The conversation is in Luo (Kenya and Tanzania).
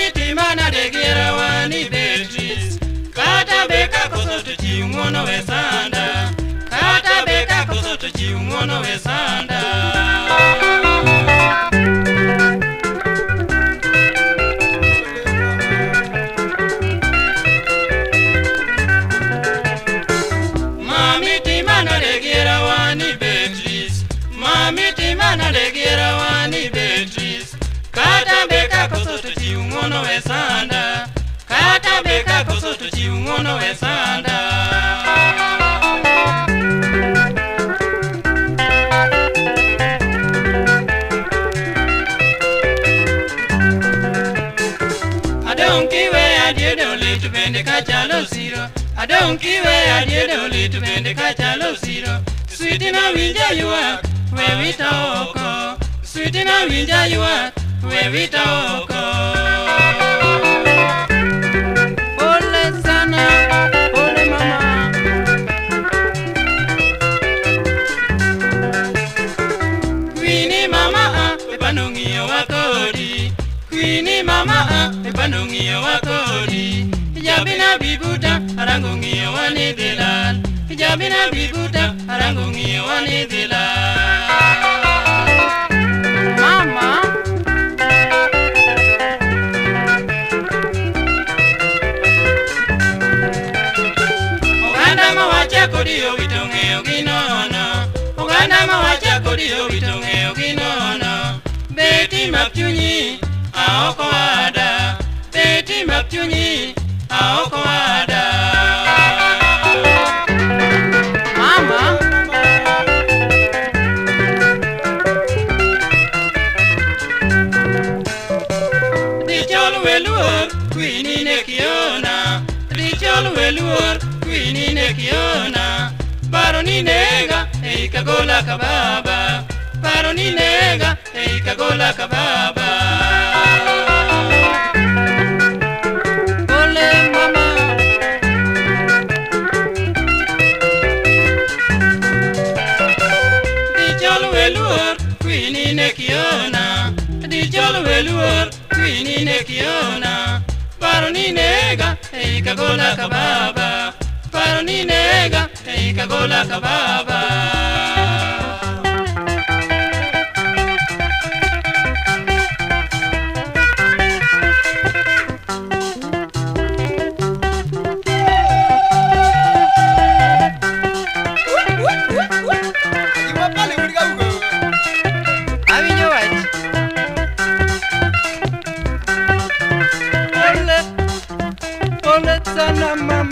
Mamiti mana de gira wani Beatrice. Kata beka koso tuchi umono we sanda. Kata beka koso tuchi umono we sanda. Mamiti mana de gira wani Beatrice. Mamiti mana de gira wani Beatrice. Kata beka koso tuchi umono we sanda. Kata beka koso tuchi umono we sanda. I don't give a dear dolly to bend the cachalo zero. I don't give a dear dolly to bend the cachalo zero. Sweet in a winja you are, where we talk. Sweet in a winja you are, where we talk. Ole sana, ole mama. Queenie mama, epanungi wakodi. Queenie mama, epanungi wakodi. Hijabina bibuta, arangungi wani dilan. Hijabina bibuta, arangungi wani dilan. Mama. Oganda mawacha kodi ogitonge oginono. Oganda mawacha kodi ogitonge oginono. Beti mapchunyi aoko ada. Beti mapchunyi aoko ada. Mama. Dichol welur Queenie ne kiona. Dichol welur Queenie ne kiona. Baroni nega ei kagola kababa. Baroni nega ei kagola kababa. Ole mama. Dichol welur Queenie ne kiona. Dichol welur Queenie ne kiona. Baroni nega ei kagola kababa. Baroni nega ei kagola kababa. Ole sana mama.